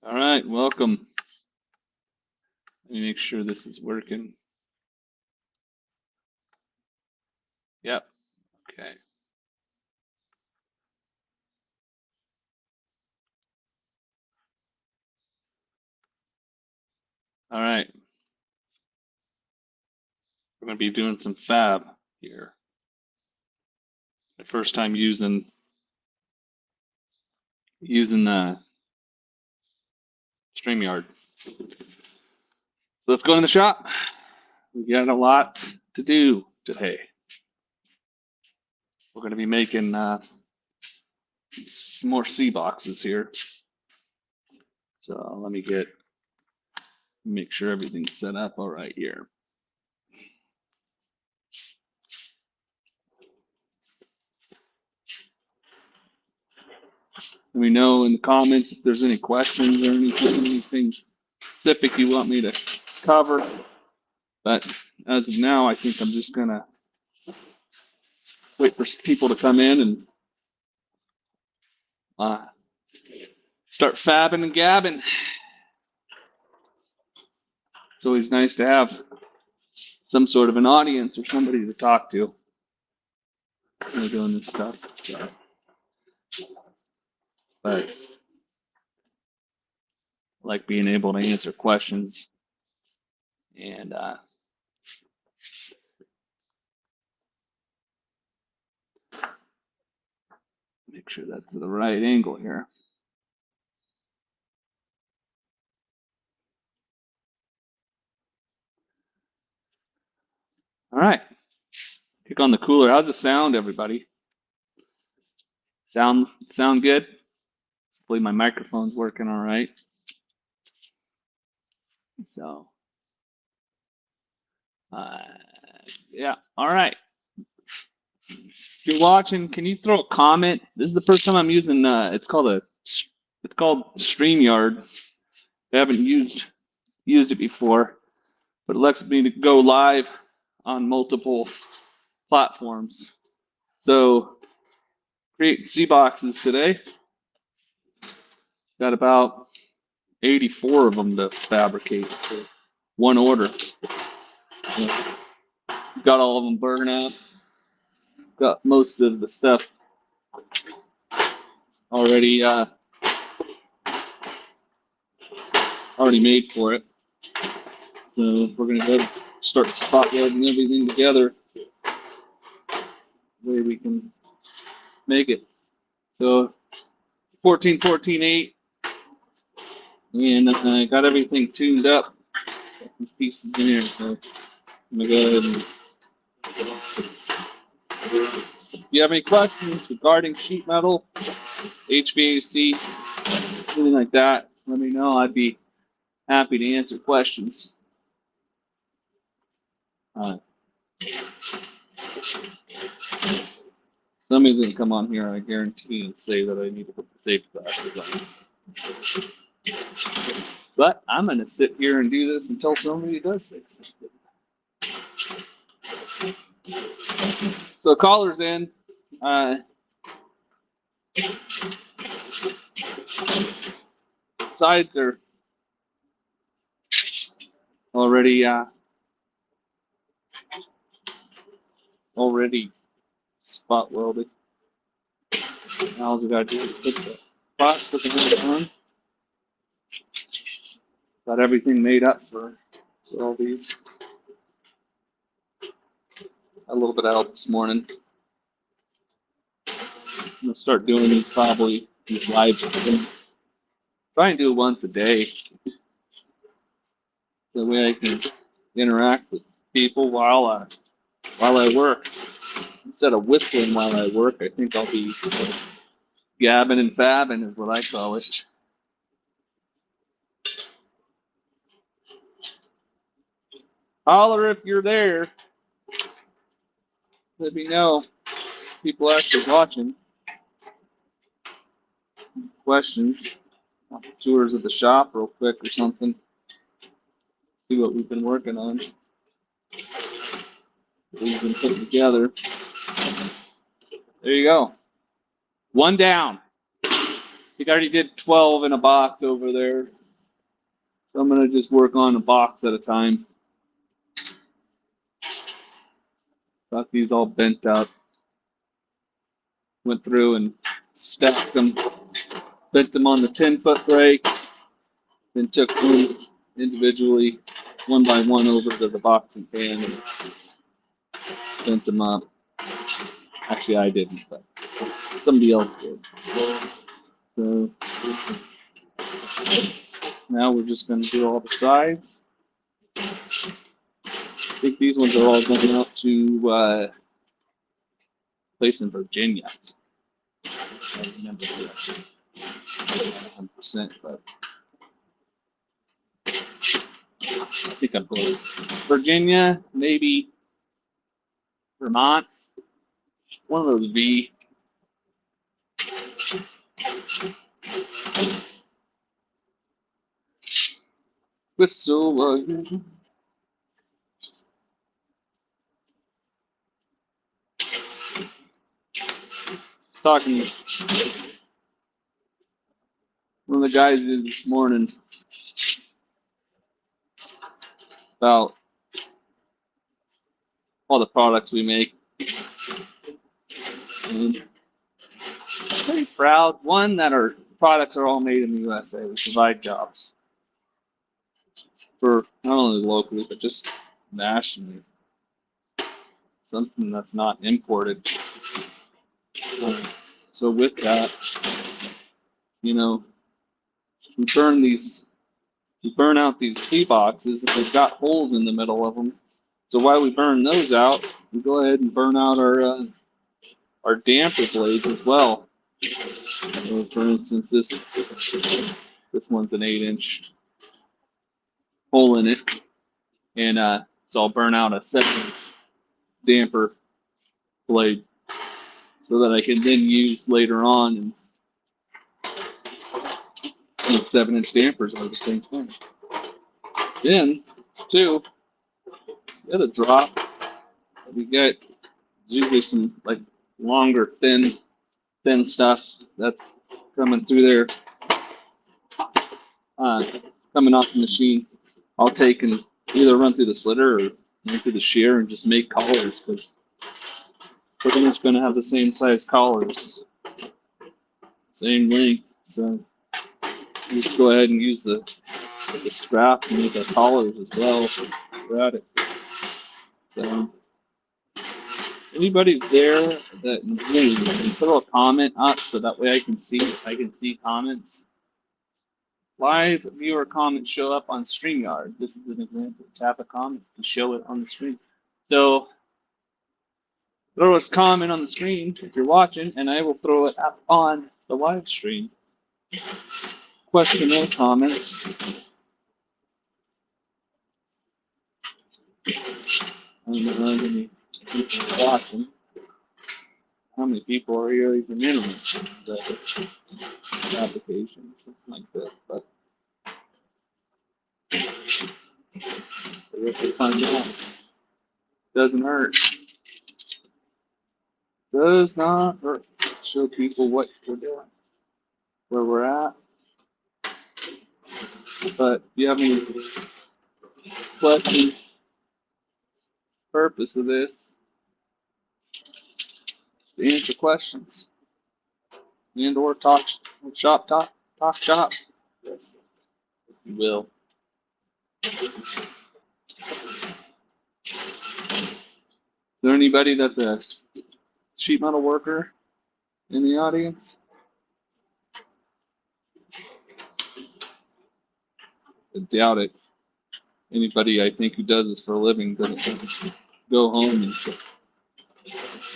All right, welcome. Let me make sure this is working. Yep. Okay. All right. We're going to be doing some fab here. My first time using the StreamYard. So let's go in the shop. We got a lot to do today. We're going to be making some more C boxes here. So let me make sure everything's set up all right here. Let me know in the comments if there's any questions or anything specific you want me to cover. But as of now, I think I'm just gonna wait for people to come in and start fabbing and gabbing. It's always nice to have some sort of an audience or somebody to talk to when we're doing this stuff. So, but I like being able to answer questions and make sure that's the right angle here. All right. Kick on the cooler. How's the sound, everybody? Sound good? Hopefully my microphone's working all right. So, yeah. All right. If you're watching, can you throw a comment? This is the first time I'm using. It's called StreamYard. I haven't used it before, but it lets me to go live on multiple platforms. So, creating C boxes today. Got about 84 of them to fabricate for one order. Got all of them burned up. Got most of the stuff already made for it. So we're gonna go start spot welding everything together. The way we can make it. So 14-14-8, and I got everything tuned up. Got these pieces in here, so I'm gonna go ahead and. If you have any questions regarding sheet metal, HVAC, anything like that, let me know. I'd be happy to answer questions. Somebody's gonna come on here, I guarantee, and say that I need to put the safety glasses on. But I'm gonna sit here and do this until somebody does say something. So callers in. Sides are already spot welded. Now all we gotta do is put the spots, put the head on. Got everything made up for all these. A little bit of help this morning. I'm gonna start doing these these live. Try and do it once a day. That way I can interact with people while I work. Instead of whistling while I work, I think I'll be gabbing and fabbing is what I call it. Holler if you're there. Let me know. People actually watching. Questions. Tours of the shop real quick or something. See what we've been working on. What we've been putting together. There you go. One down. think I already did 12 in a box over there. So I'm going to just work on a box at a time. Got these all bent up. Went through and stacked them. Bent them on the 10-foot brake. Then took them individually, one by one, over to the boxing pan and bent them up. Actually, I didn't, but somebody else did. So now we're just going to do all the sides. I think these ones are all going out to place in Virginia. I remember correctly. 100%, but I think I'm close. Virginia, maybe Vermont. One of those V. Whistle. Talking to one of the guys this morning about all the products we make. And I'm pretty proud, one, that our products are all made in the USA. We provide jobs for not only locally, but just nationally. Something that's not imported. So with that, you know, we burn out these key boxes, and they've got holes in the middle of them. So while we burn those out, we go ahead and burn out our damper blades as well. So for instance, this one's an 8-inch hole in it, and so I'll burn out a second damper blade so that I can then use later on. And 7-inch dampers are the same thing. Then, too, the other drop we get usually some like longer, thin stuff that's coming through there, coming off the machine. I'll take and either run through the slitter or run through the shear and just make collars, because pretty much going to have the same size collars, same length. So you just go ahead and use the scrap and make our collars as well. We're at it. So anybody's there that put a comment up so that way I can see comments. Live viewer comments show up on StreamYard. This is an example. Tap a comment to show it on the screen. So throw us a comment on the screen if you're watching, and I will throw it up on the live stream. Question or comments. I don't know how many people are watching. How many people are here even in this application, something like this, but we have to find out. Doesn't hurt. Does not hurt. Show people what we're doing, where we're at. But if you have any questions, purpose of this, to answer questions and or talk shop. Yes, if you will. Is there anybody that's a sheet metal worker in the audience? I doubt it. Anybody I think who does this for a living doesn't go home and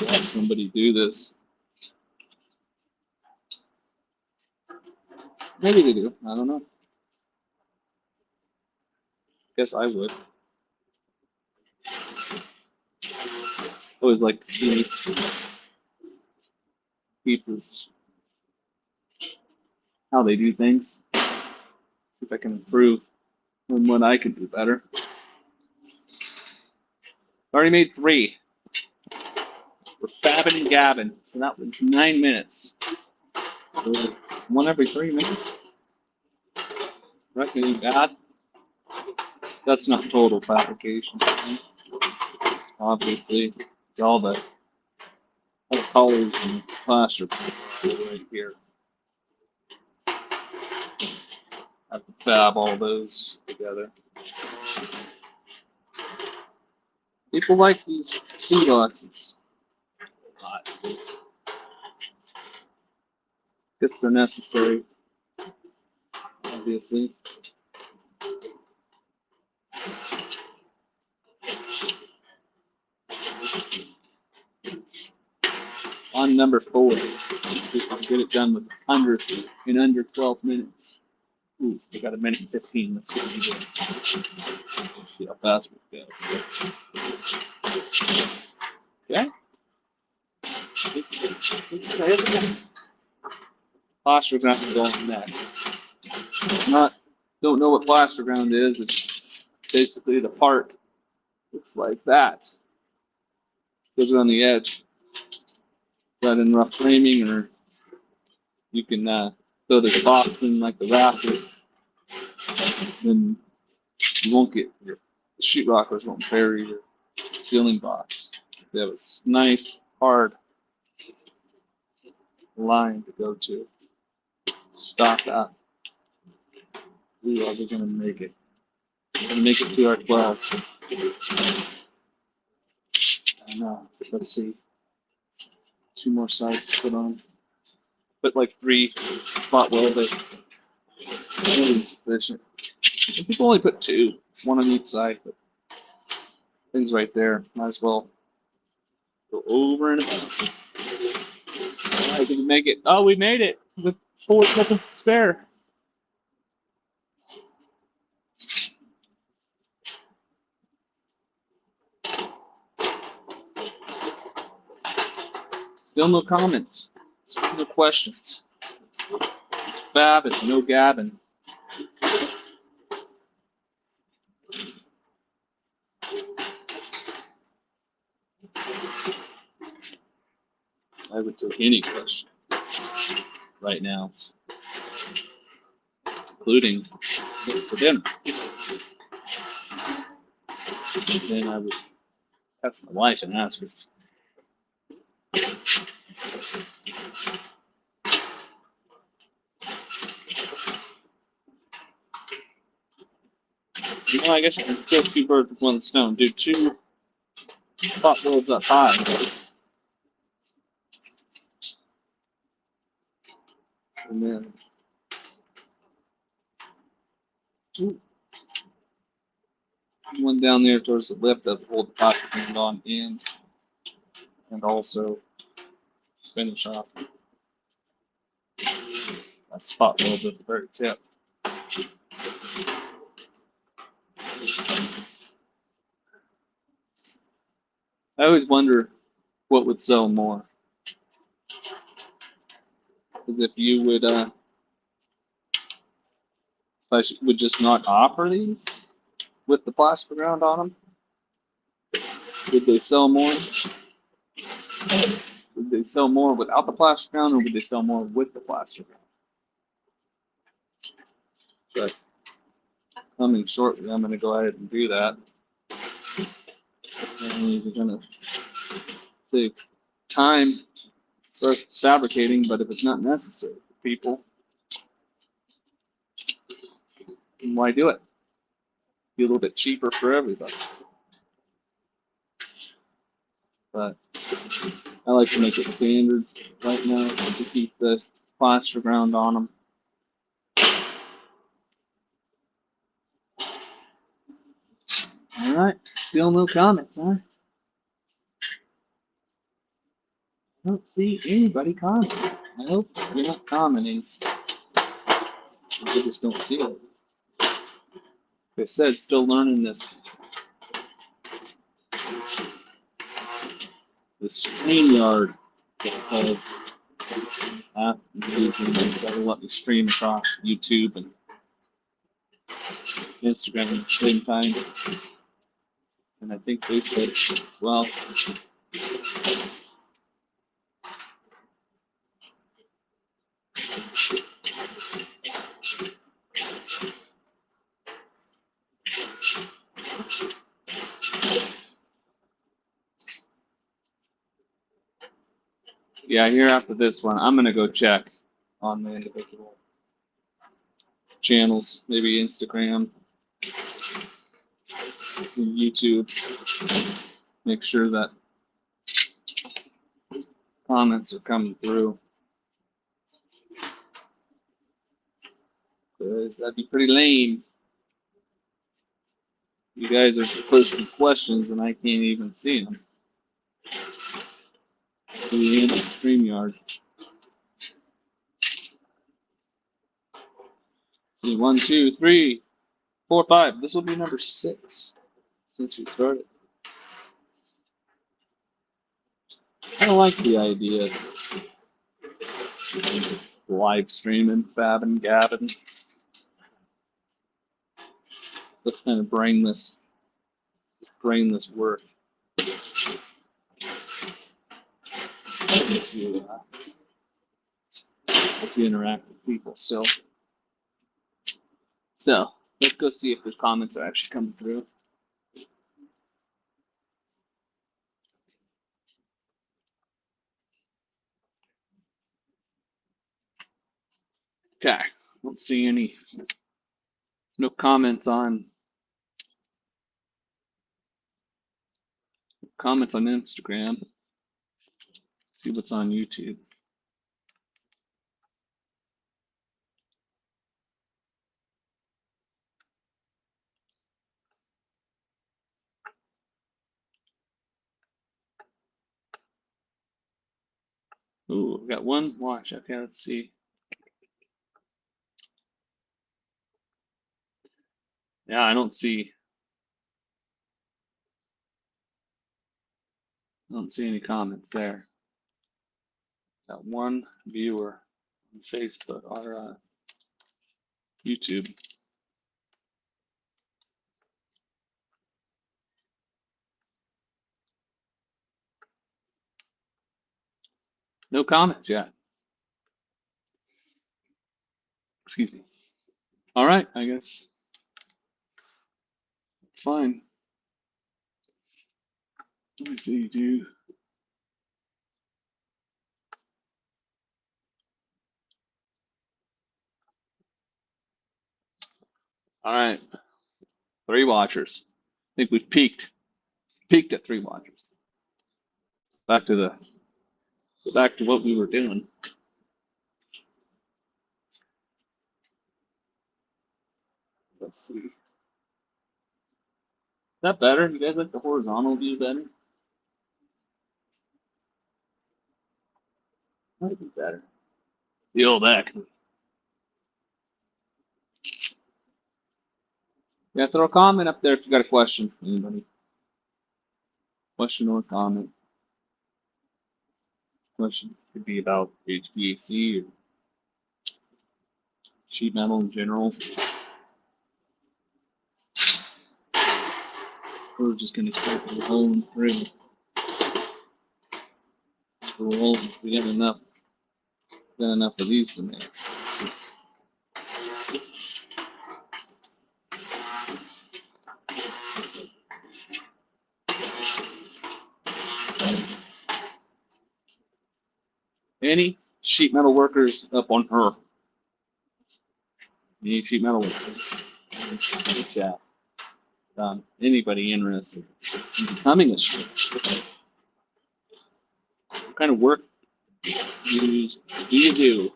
have somebody do this. Maybe they do. I don't know. Guess I would. Always like to see people's how they do things. See if I can improve on what I can do better. Already made 3. We're fabbin and gabbin, so that was 9 minutes. So 1 every 3 minutes. Reckon ain't bad. That's not total fabrication. Obviously, all the colors and plaster right here. Have to fab all those together. People like these sea boxes. Guess they're necessary, obviously. On number 4, we can get it done with 100 in under 12 minutes. Ooh, we got 1:15. Let's get it done. See how fast we go. Okay. Plaster ground going next. Don't know what plaster ground is. It's basically the part looks like that. Goes around the edge. That in rough framing, or you can throw the box in like the rafters. Then you won't get the sheetrockers won't bury your ceiling box. They have a nice hard line to go to. Stop that. Ooh, I was gonna make it. I'm gonna make it to our 12. I know. Let's see. 2 more sides to put on. Put like 3 spot welds. Really sufficient. People only put 2, 1 on each side, but things right there. Might as well go over and about. Alright, did we make it? Oh, we made it with 4 seconds to spare. Still no comments. Still no questions. It's fabbin, no gabbin. I would take any question right now, including for dinner. And then I would text my wife and ask her. You know, I guess I can kill 2 birds with 1 stone. Do 2 spot welds up high. And then one down there towards the lip that will hold the plastic hand on in, and also finish off that spot weld at the very tip. I always wonder what would sell more. Because if you would, if I would just not offer these with the plaster ground on them, would they sell more? Would they sell more without the plaster ground, or would they sell more with the plaster ground? But coming shortly, I'm going to go ahead and do that. And these are going to save time for fabricating, but if it's not necessary for people, then why do it? Be a little bit cheaper for everybody. But I like to make it standard right now to keep the plaster ground on them. Alright, still no comments, huh? I don't see anybody commenting. I hope you're not commenting. I just don't see it. Like I said, still learning this StreamYard called app. That'll let me stream across YouTube and Instagram at the same time. And I think Facebook as well. Yeah, here after this one, I'm gonna go check on the individual channels, maybe Instagram, and YouTube. Make sure that comments are coming through. Because that'd be pretty lame. You guys are posting questions and I can't even see them. The StreamYard. See, 1, 2, 3, 4, 5. This will be number 6 since we started. I don't like the idea of live streaming, fabbin, gabbin. Let's kind of brainless work. If you interact with people still. So let's go see if the comments are actually coming through. Okay, don't see any. No comments on Instagram. See what's on YouTube. Ooh, we got one watch. Okay, let's see. Yeah, I don't see any comments there. Got one viewer on Facebook or YouTube. No comments yet. Excuse me. All right, I guess it's fine. Let me see, dude. All right, 3 watchers. I think we've peaked at 3 watchers. Back to what we were doing. Let's see. Is that better? You guys like the horizontal view better? Might be better. The old X. Yeah, throw a comment up there if you got a question. Anybody? Question or comment. Question could be about HVAC or sheet metal in general. We're just going to start rolling through. We got enough of these to make. Any sheet metal workers up on her? Any sheet metal workers? Good chat. Anybody interested in becoming a sheet? What kind of work do you do?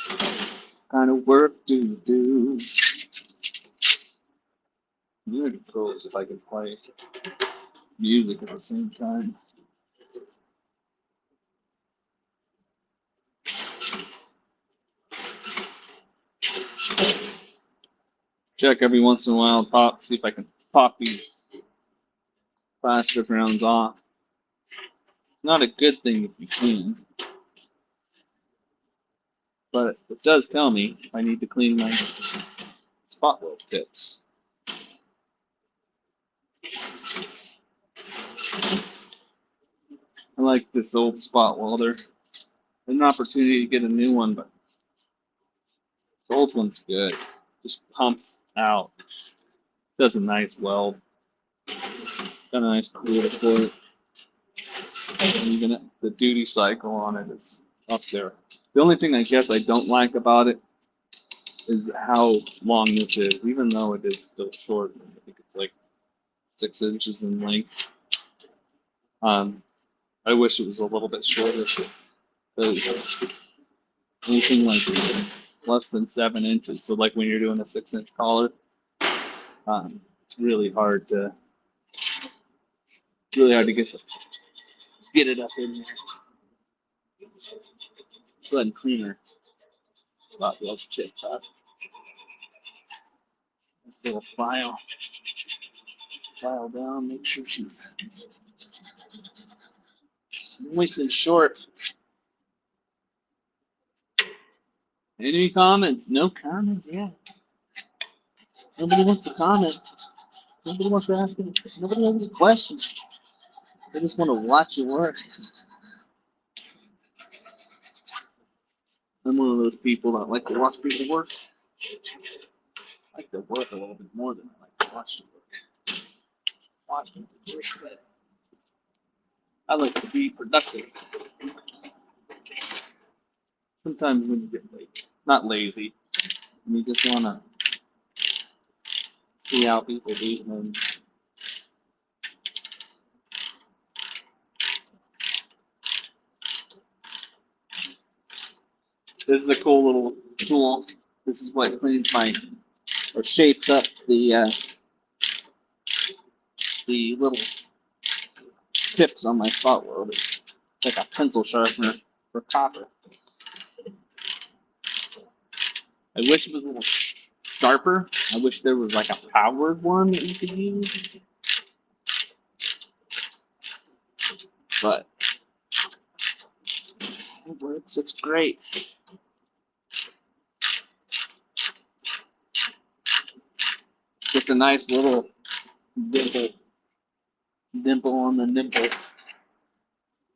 What kind of work do you do? I'm gonna propose if I can play music at the same time. Check every once in a while, see if I can pop these plastic rounds off. It's not a good thing if you can, but it does tell me if I need to clean my spot weld tips. I like this old spot welder. An opportunity to get a new one, but this old one's good. Just pumps out. Does a nice weld. Got a nice cooler for it. And even the duty cycle on it is up there. The only thing I guess I don't like about it is how long this is, even though it is still short. I think it's like 6 inches in length. I wish it was a little bit shorter. Because anything like less than 7 inches, so like when you're doing a 6-inch collar, it's really hard to get it up in there. Go ahead and clean her. About the old chip top. This little file down, make sure she's nice and short. Any comments? No comments yet. Nobody wants to comment. Nobody wants to ask me. Nobody has any questions. They just want to watch you work. I'm one of those people that like to watch people work. I like to work a little bit more than I like to watch them work. Watch them work, but I like to be productive. Sometimes when you get not lazy, and you just want to see how people do things. This is a cool little tool. This is what cleans or shapes up the little tips on my spot weld. It's like a pencil sharpener for copper. I wish it was a little sharper. I wish there was like a powered one that you could use. But it works. It's great. Just a nice little dimple on the nipple.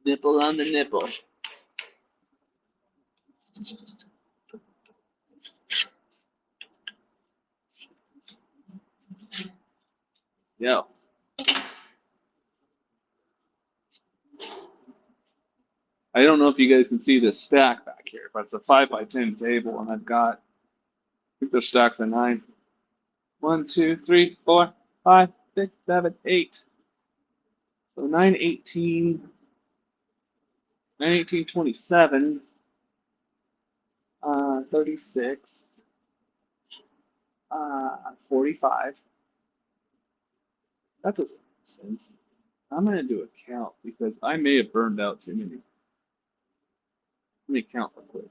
Nipple on the nipple. Yo. I don't know if you guys can see this stack back here, but it's a 5x10 table, and I think there's stacks of 9. 1, 2, 3, 4, 5, 6, 7, 8. So 9, 18, 27, 36, 45. That doesn't make sense. I'm going to do a count because I may have burned out too many. Let me count real quick.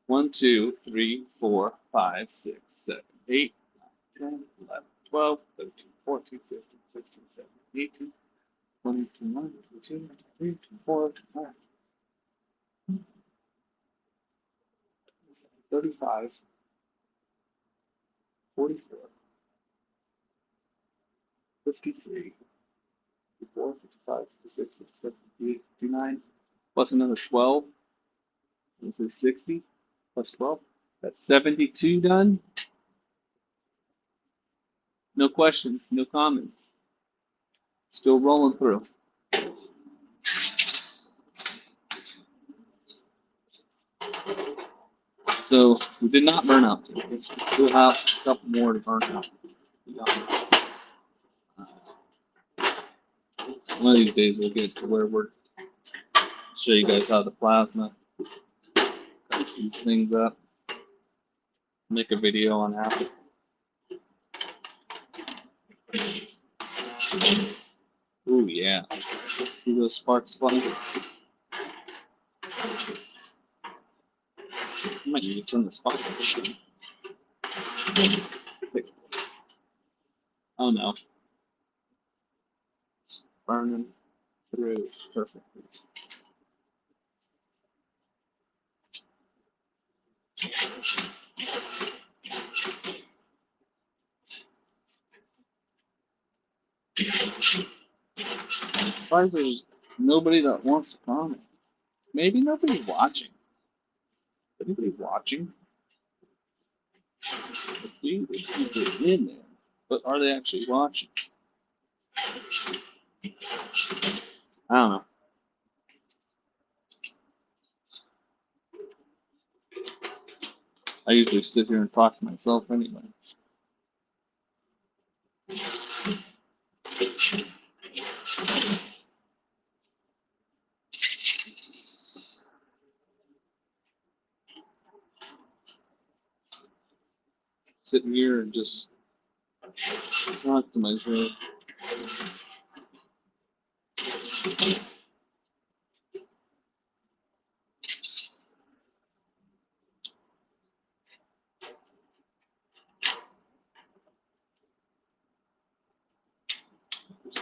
1, 2, 3, 4, 5, 6, 7, 8, 9, 10, 11, 12, 13, 14, 15, 16, 17, 18, 20, 21, 22, 23, 24, 25, 35, 44, 53, 54, 55, 56, 57, 58, 59, plus another 12. This is 60 plus 12. That's 72 done. No questions, no comments. Still rolling through. So we did not burn out. We still have a couple more to burn out. One of these days we'll get to where we're show you guys how the plasma cuts these things up. Make a video on how. Ooh yeah. See those sparks flying? I might need to turn the spark on. Oh no. It's burning through perfectly. Why there's nobody that wants to comment? Maybe nobody's watching. Anybody watching? Let's see, there's people in there, but are they actually watching? I don't know. I usually sit here and talk to myself anyway. Sitting here and just talk to myself.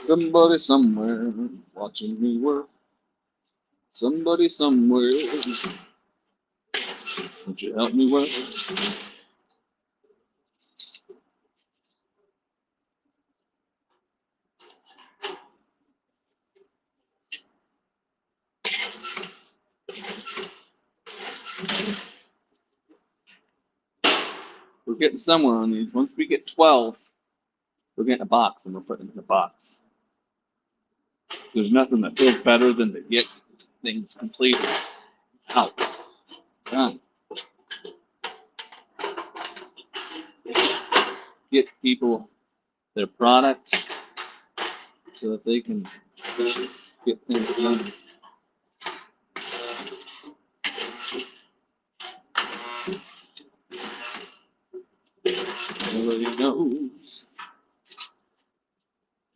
Somebody somewhere watching me work. Somebody somewhere, would you help me work? We're getting somewhere on these. Once we get 12, we're getting a box and we're putting it in a box. There's nothing that feels better than to get things completed out. Done. Get people their product so that they can get things done. Nobody knows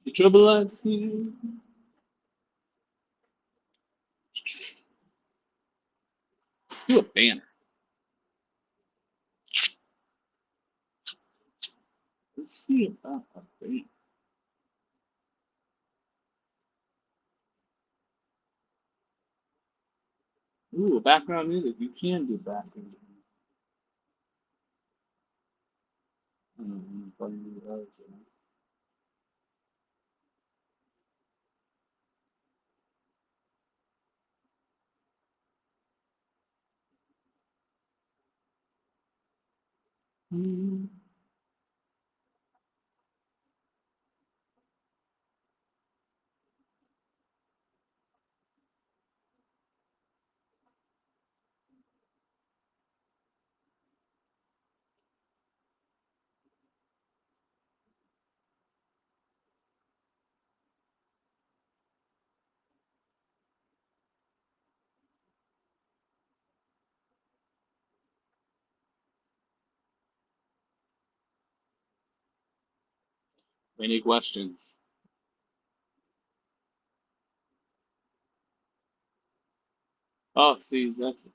the trouble I've seen. Do a banner. Let's see about a banner. Ooh, background music. You can do background music. I don't know if I can do that. Any questions? Oh, see, that's it.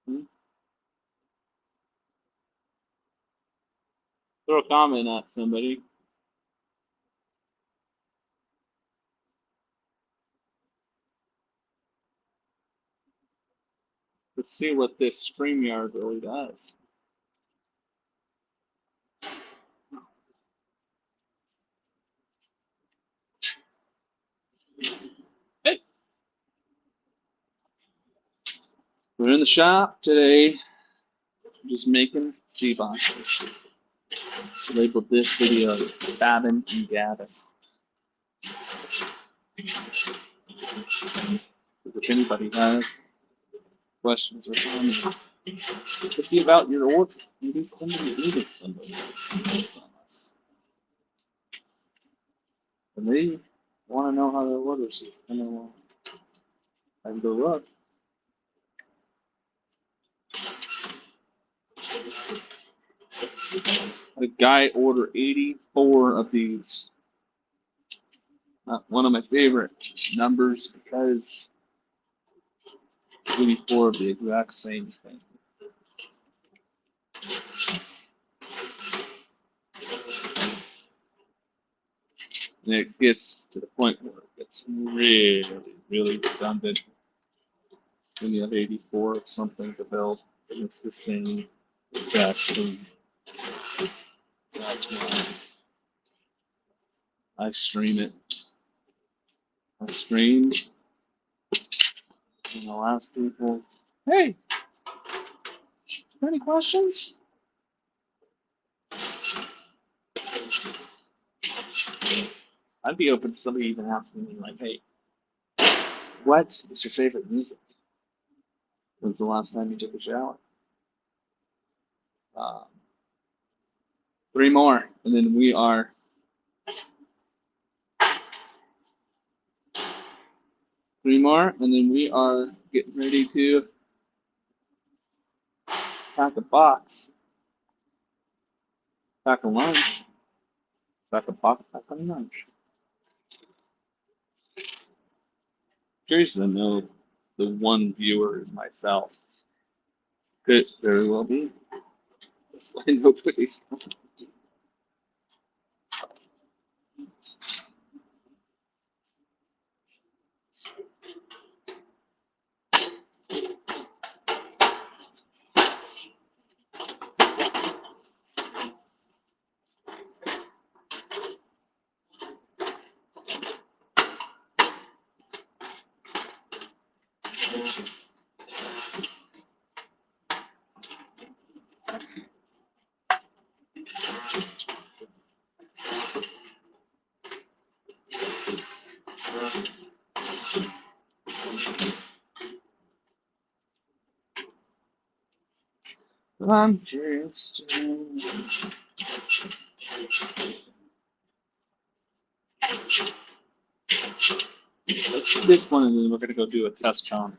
Hmm? Throw a comment at somebody. Let's see what this StreamYard really does. Hey, we're in the shop today, just making sea boxes. Labeled this video Fabbin and Gabbin. If anybody has questions or comments, could be about your order. Maybe somebody needed somebody from us. And they want to know how their orders are going to go up. A guy ordered 84 of these. One of my favorite numbers because 84 of the exact same thing. And it gets to the point where it gets really, really redundant when you have 84 of something to build. And it's the same exact thing. That's why I stream it. I streamed, and I'll ask people, hey, any questions? I'd be open to somebody even asking me like, "Hey, what is your favorite music? When's the last time you took a shower?" Um, three more, and then we are getting ready to pack a box, pack a lunch, pack a box, pack a lunch. Curious to know the one viewer is myself. Could very well be. That's why nobody's. I'm just. This one, and then we're gonna go do a test count.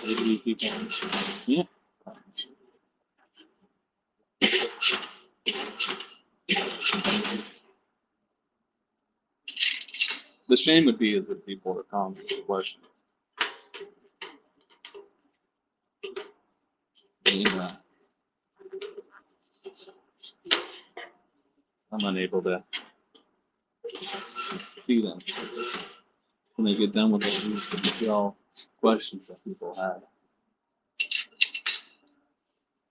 Maybe if you can. Yeah. The shame would be is if people are calling me with questions. And, I'm unable to see them when they get done with all these questions that people had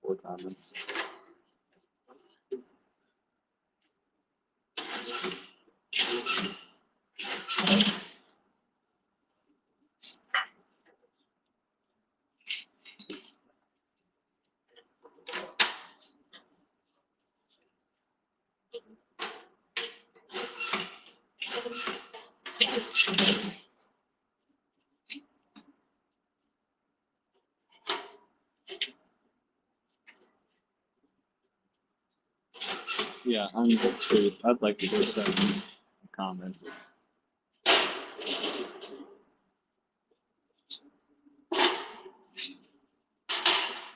or comments. Yeah, I'm curious. I'd like to hear some comments.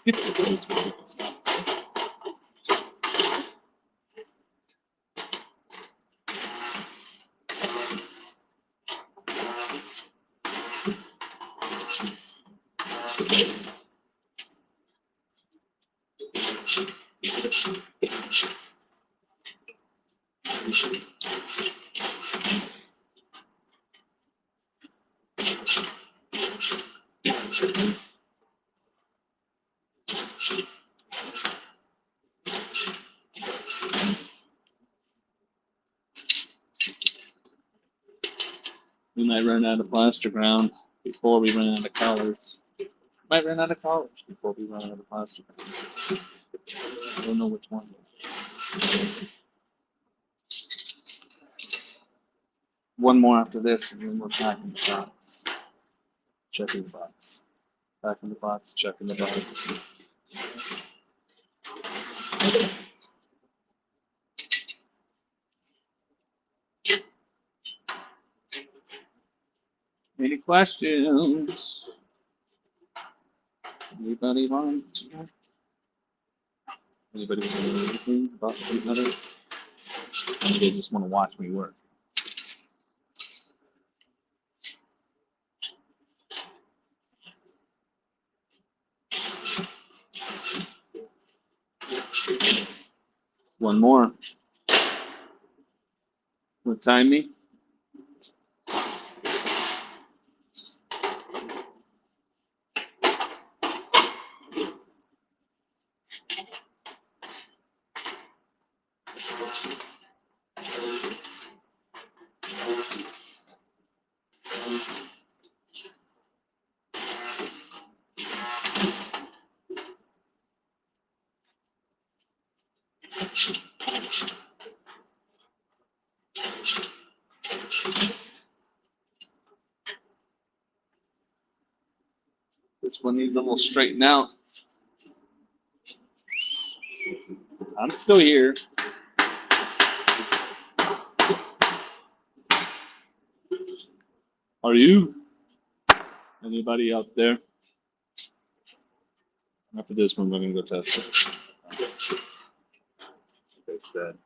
Get to those where we can stop. We might run out of plaster ground before we run out of colors. Might run out of colors before we run out of plaster ground. I don't know which one. One more after this, and then we're back in the box. Checking the box. Back in the box, checking the box. Any questions? Anybody want to? Anybody want to know anything about another? Or they just want to watch me work? One more. What time me? This one needs a little straighten out. I'm still here. Are you? Anybody out there? After this one, we're going to go test it. Like I said.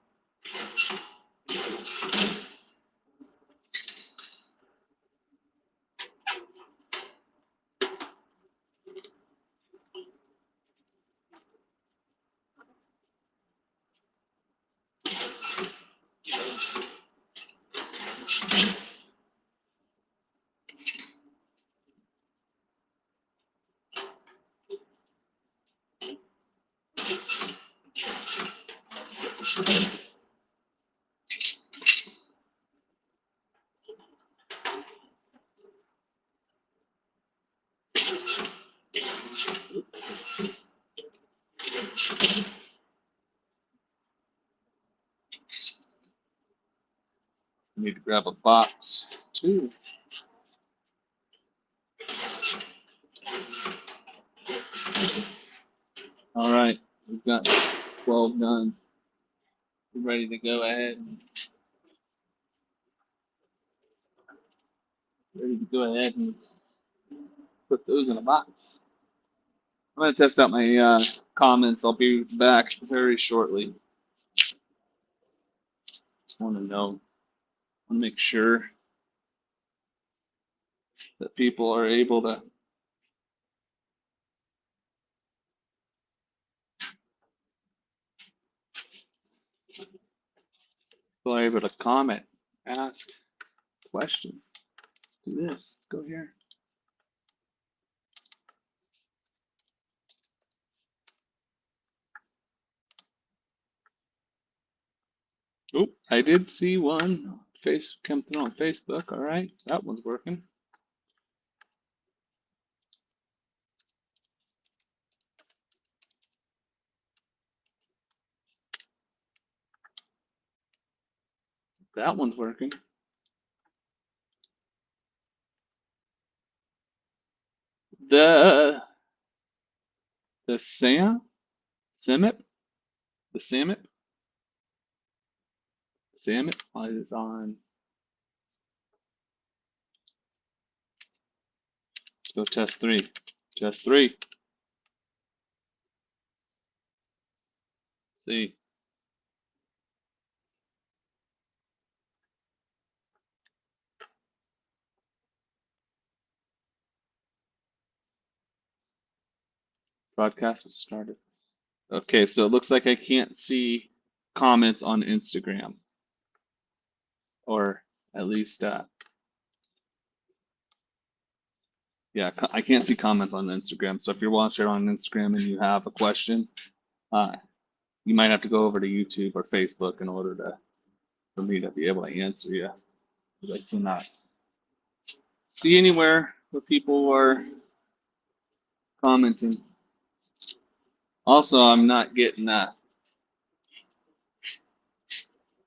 I need to grab a box too. All right, we've got 12 done. We're ready to go ahead. And put those in a box. I'm going to test out my comments. I'll be back very shortly. Just want to know, make sure that people are able to comment, ask questions. Let's do this. Let's go here. Oh, I did see one come through on Facebook. All right, that one's working. That one's working. The Samip is on. Let's go test 3. Test 3. See. Broadcast was started. Okay, so it looks like I can't see comments on Instagram. Or at least, yeah, I can't see comments on Instagram. So if you're watching on Instagram and you have a question, you might have to go over to YouTube or Facebook in order for me to be able to answer you. Because I cannot see anywhere where people are commenting. Also, I'm not getting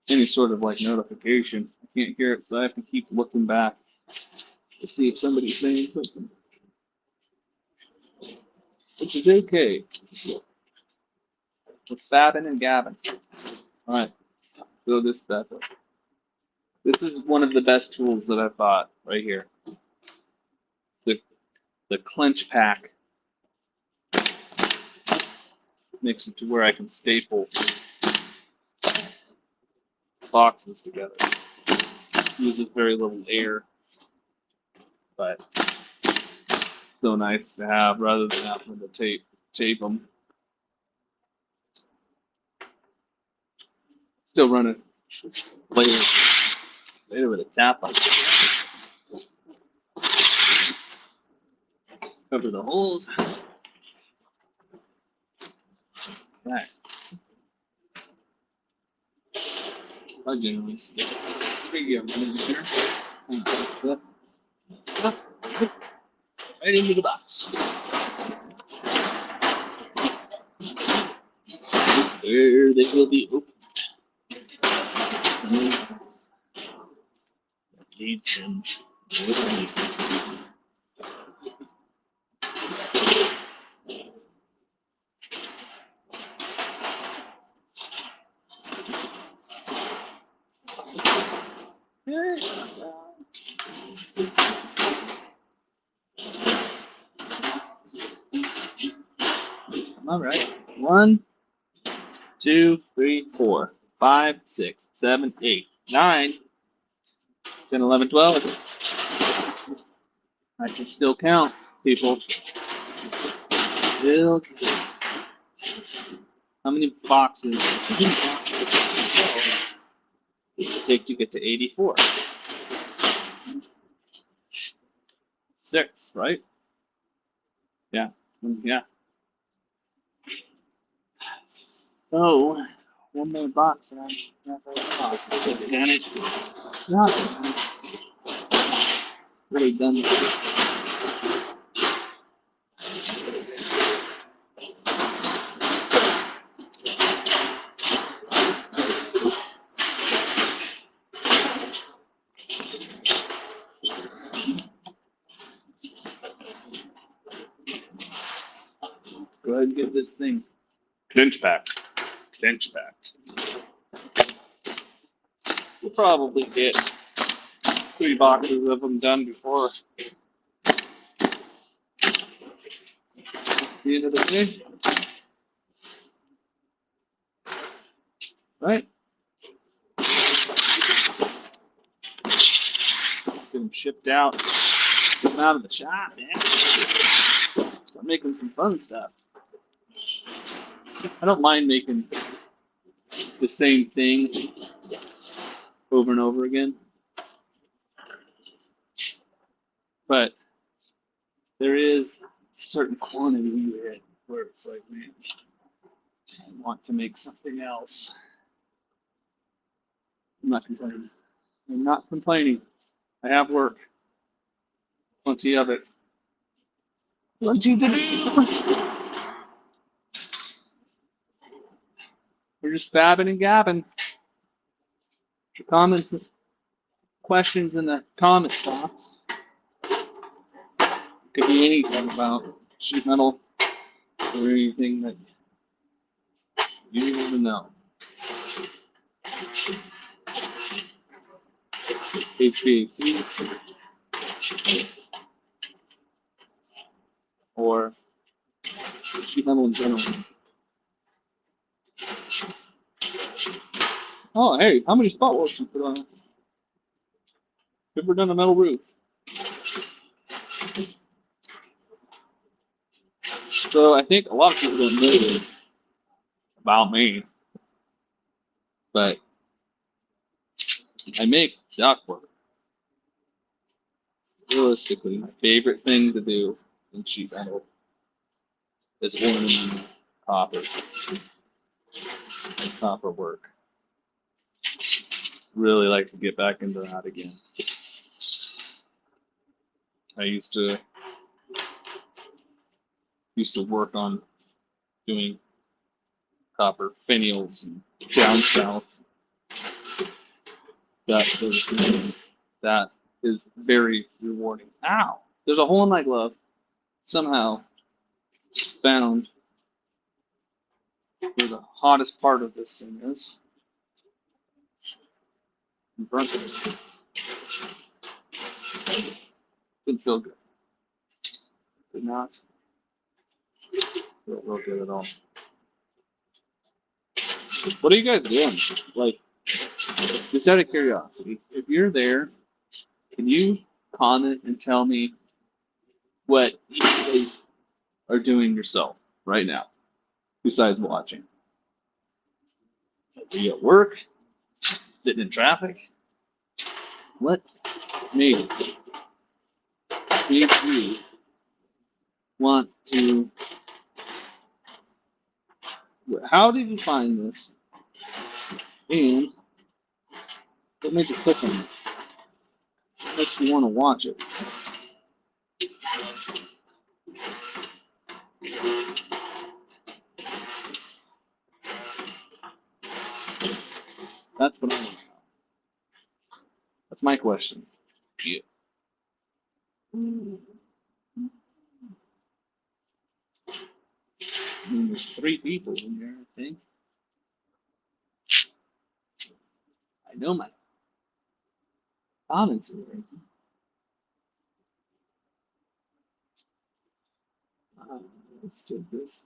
any sort of like notification. I can't hear it, so I have to keep looking back to see if somebody's saying something, which is okay. With fabbin and gabbin. All right, fill this back up. This is one of the best tools that I've bought right here. The clench pack makes it to where I can staple boxes together. Uses very little air, but so nice to have rather than having to tape them. Still running later with a tap on. Cover the holes. Right. I generally stick right into the box. There they will be opened. need him with me. All right. 1, 2, 3, 4, 5, 6, 7, 8, 9, 10, 11, 12. I can still count, people. Still count. How many boxes does it take to get to 84? 6, right? Yeah. Yeah. So, one more box and I'm take advantage. Not really done. Go ahead and get this thing clinch packed. Clinch packed. We'll probably get 3 boxes of them done before the end of the day. Right? Get them shipped out. Get them out of the shop, man. Start making some fun stuff. I don't mind making the same thing over and over again. But there is a certain quantity where it's like, man, I want to make something else. I'm not complaining. I'm not complaining. I have work. Plenty of it. Plenty to do. We're just fabbing and gabbing. Your comments, questions in the comments box. Could be anything about sheet metal or anything that you want to know. HVAC or sheet metal in general. Oh, hey, how many spot welds you put on? Ever done a metal roof? So I think a lot of people don't know this about me, but I make ductwork. Realistically, my favorite thing to do in sheet metal is ornament copper work. Really like to get back into that again. I used to work on doing copper finials and downspouts. That is very rewarding. Ow! There's a hole in my glove. Somehow found where the hottest part of this thing is. And burnt it. Didn't feel good. Did not feel real good at all. What are you guys doing? Like, just out of curiosity, if you're there, can you comment and tell me what you guys are doing yourself right now, besides watching? Are you at work? Sitting in traffic? What made you want to? How did you find this? And what made you click on it? What makes you want to watch it? That's what I want to know. That's my question. Yeah. There's 3 people in there, I think. I know my comments are working. Let's do this.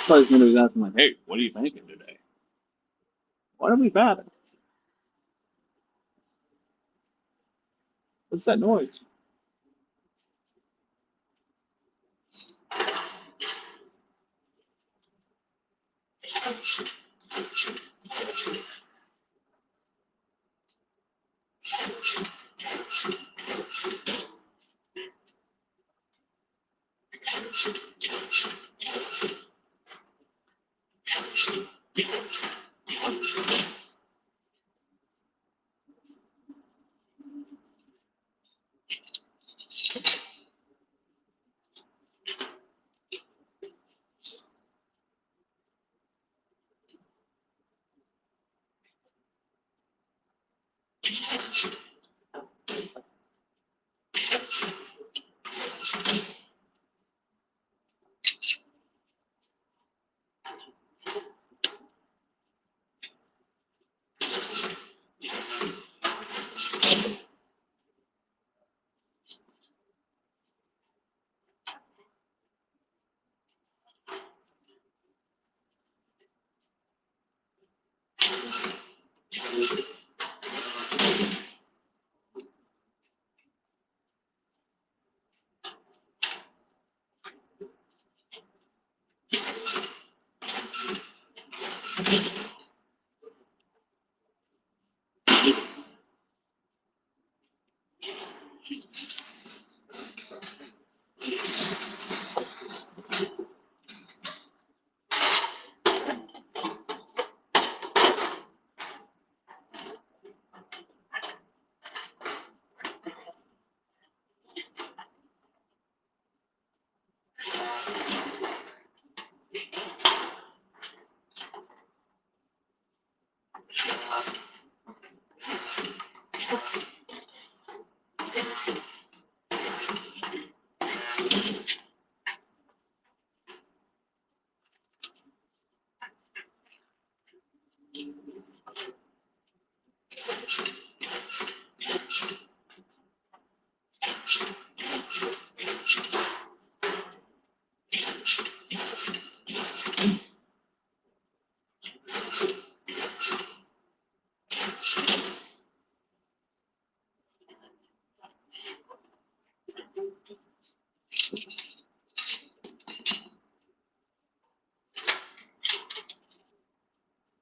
Probably going to be asking like, hey, what are you thinking today? Why are we batting? What's that noise?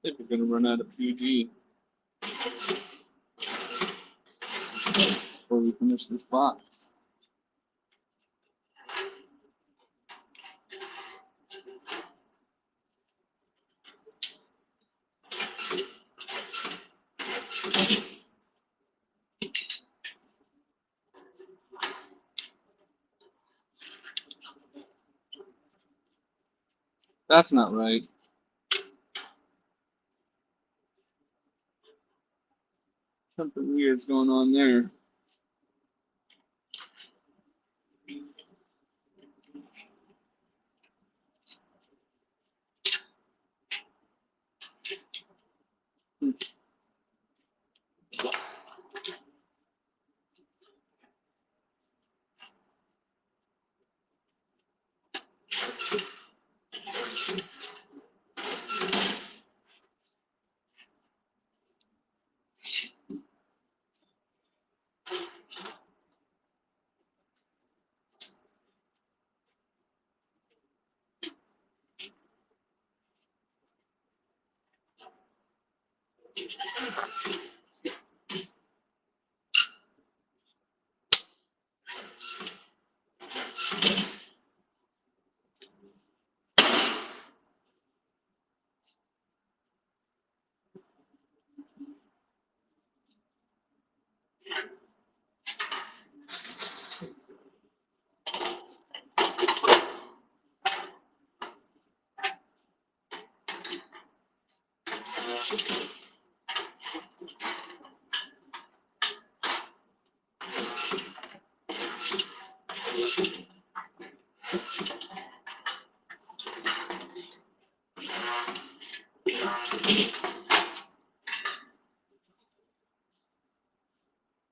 I think we're going to run out of PG before we finish this box. That's not right. Something weird's going on there.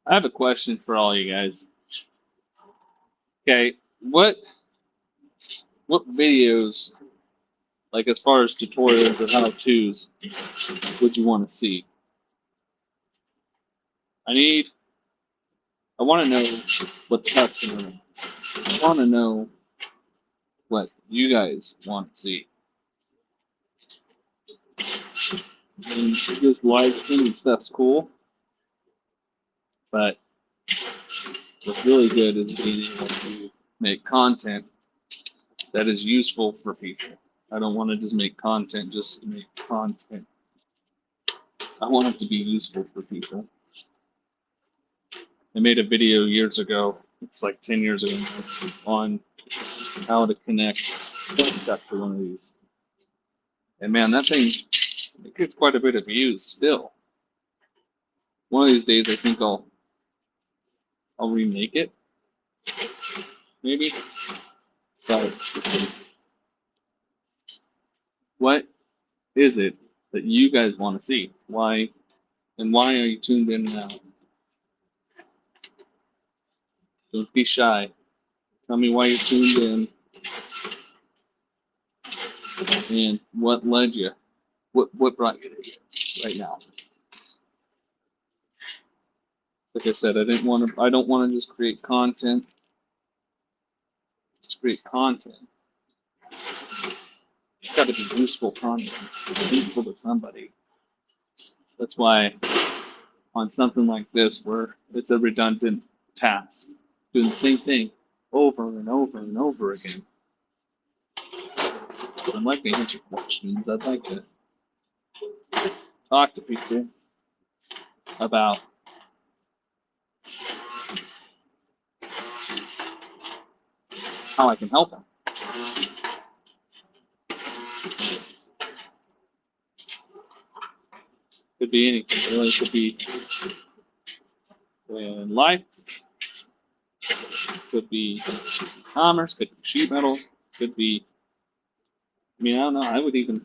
I have a question for all you guys. Okay, what videos, like as far as tutorials or how-tos, would you want to see? I want to know what the customer, I want to know what you guys want to see. And just live streaming stuff's cool, but what's really good is being able to make content that is useful for people. I don't want to just make content just to make content. I want it to be useful for people. I made a video years ago, it's like 10 years ago, on how to connect stuff to one of these. And man, that thing, it gets quite a bit of views still. One of these days, I think I'll remake it, maybe. But what is it that you guys want to see? Why are you tuned in now? Don't be shy. Tell me why you're tuned in and what led you. What brought you here right now? Like I said, I don't want to just create content. Just create content. It's got to be useful content, useful to somebody. That's why on something like this, where it's a redundant task, doing the same thing over and over and over again. I'd like to answer questions. I'd like to talk to people about how I can help them. Could be anything. Really, it could be in life. Could be commerce. Could be sheet metal. Could be. I mean, I don't know. I would even.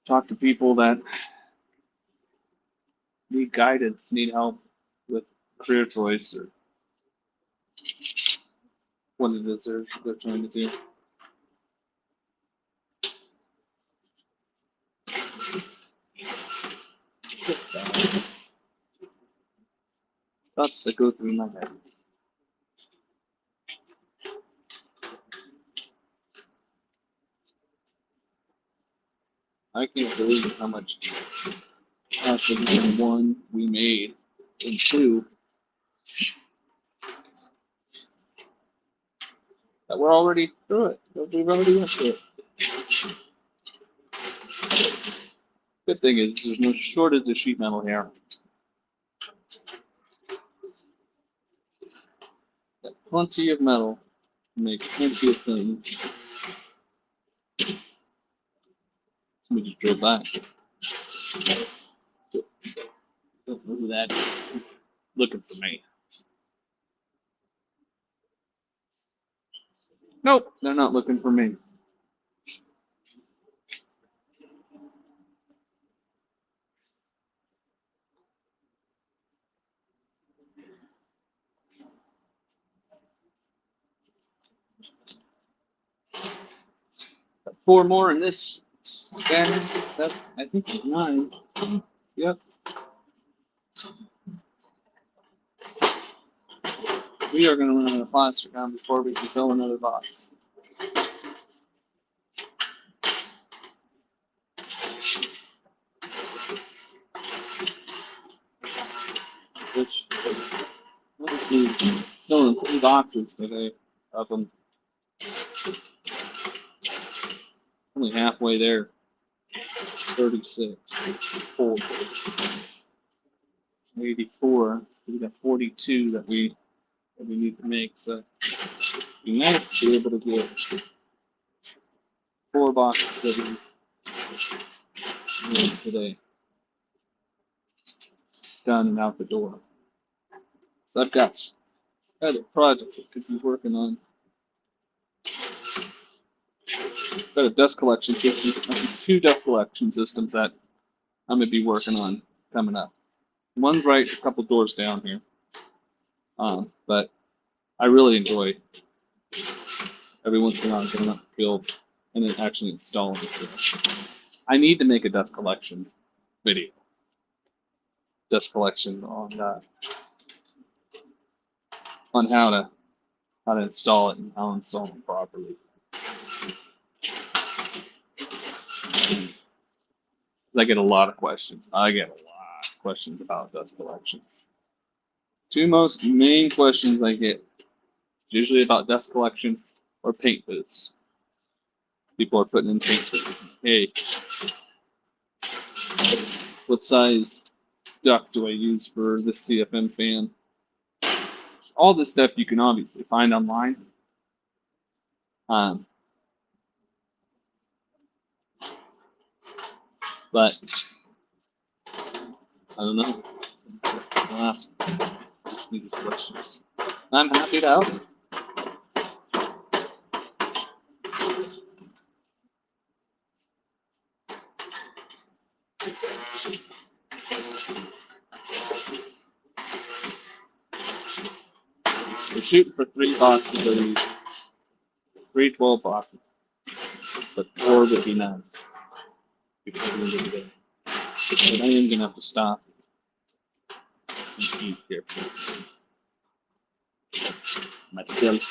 Talk to people that need guidance, need help with career choice or what it is they're trying to do. Thoughts that go through my head. I can't believe how much after one we made, and two that we're already through it. We've already went through it. Good thing is there's no shortage of sheet metal here. Got plenty of metal to make plenty of things. Let me just drill back. Don't know who that is. Looking for me. Nope, they're not looking for me. Got 4 more in this scanner. That's, I think it's 9. Yep. We are going to run out of plastic on before we can fill another box. Which, let's see, filling 3 boxes today of them. Only halfway there. 36, 84. 84. So we got 42 that we need to make. So it'd be nice to be able to get 4 boxes of these today. Done and out the door. So I've got other projects I could be working on. Got a dust collection system, 2 dust collection systems that I'm gonna be working on coming up. One's right a couple doors down here, but I really enjoy every once in a while going up the field and then actually installing it. I need to make a dust collection video. Dust collection on how to install it and how to install it properly. I get a lot of questions. I get a lot of questions about dust collection. 2 most main questions I get usually about dust collection or paint booths. People are putting in paint booths. Hey, what size duct do I use for this CFM fan? All this stuff you can obviously find online. But I don't know. I'll ask me these questions. I'm happy to help. We're shooting for 3 boxes of these. 3 12 boxes. But 4 would be nice. Before the end of the day. But I am gonna have to stop and eat here. Myself.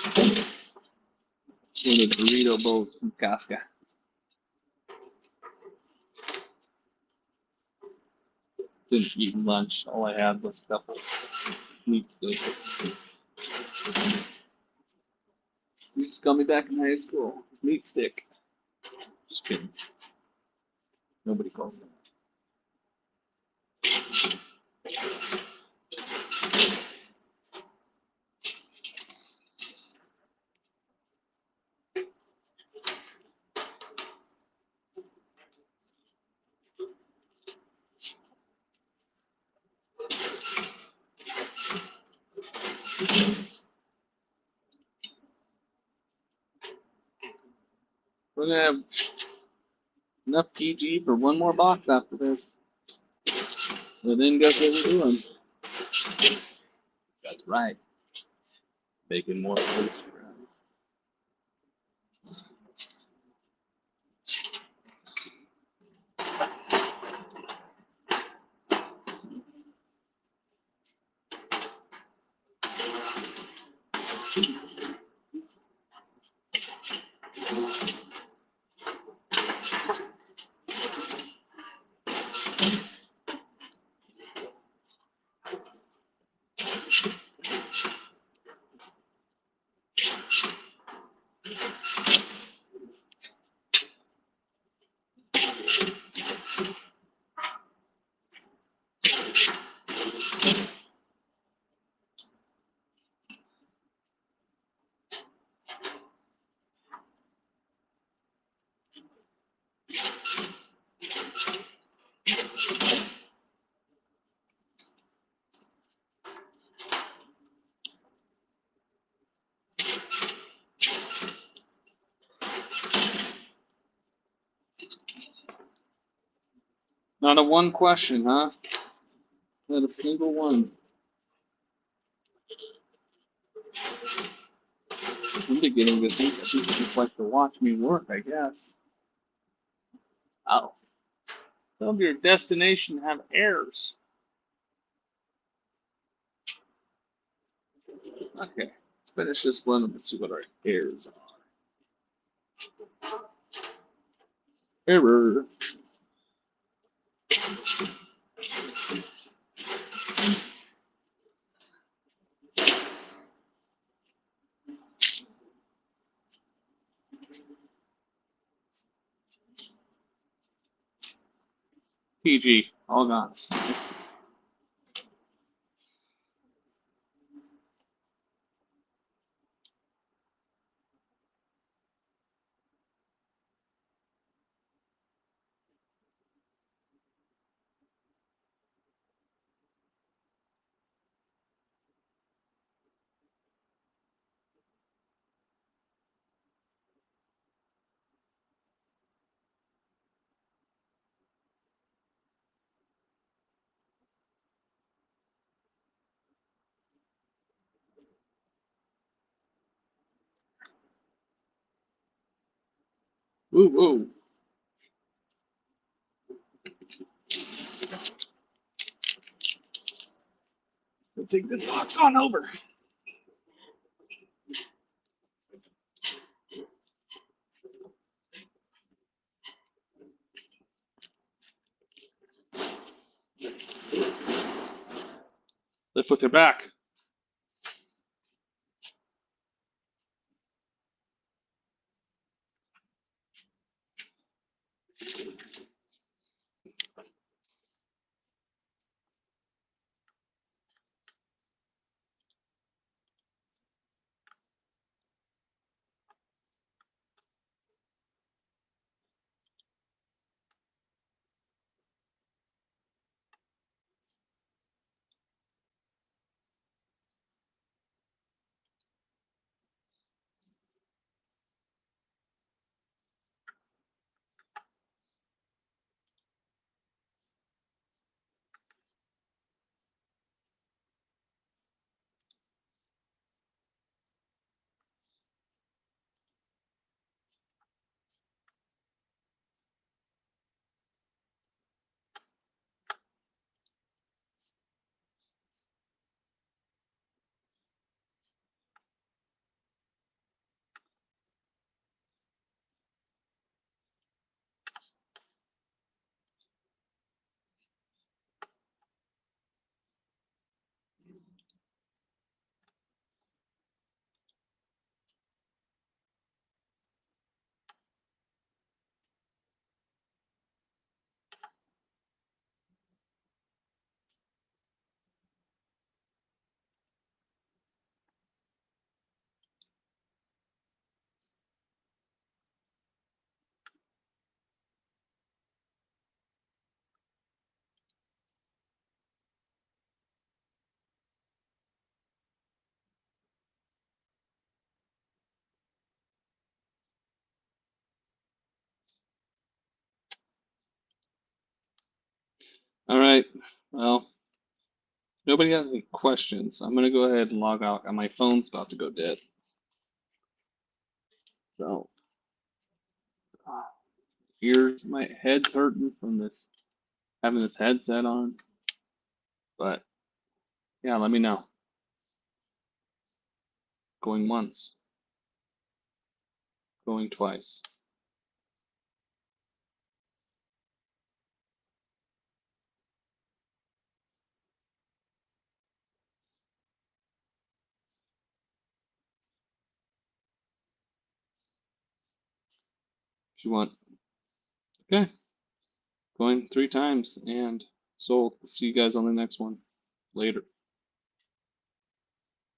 In a burrito bowl from Casca. Didn't eat lunch. All I had was a couple meat sticks. Used to call me back in high school. Meat stick. Just kidding. Nobody calls me. We're gonna have enough PG for 1 more box after this. And then guess what we're doing? That's right. Making more poster. Not a one question, huh? Not a single one. I'm beginning to think that people just like to watch me work, I guess. Oh. Some of your destination have errors. Okay, let's finish this one and see what our errors are. Error. PG, all gone. Woo woo. We'll take this box on over. Lift with your back. All right. Well, nobody has any questions. I'm gonna go ahead and log out. And my phone's about to go dead. So, ears, my head's hurting from this having this headset on. But yeah, let me know. Going once. Going twice. If you want. Okay. Going 3 times and sold. See you guys on the next one. Later.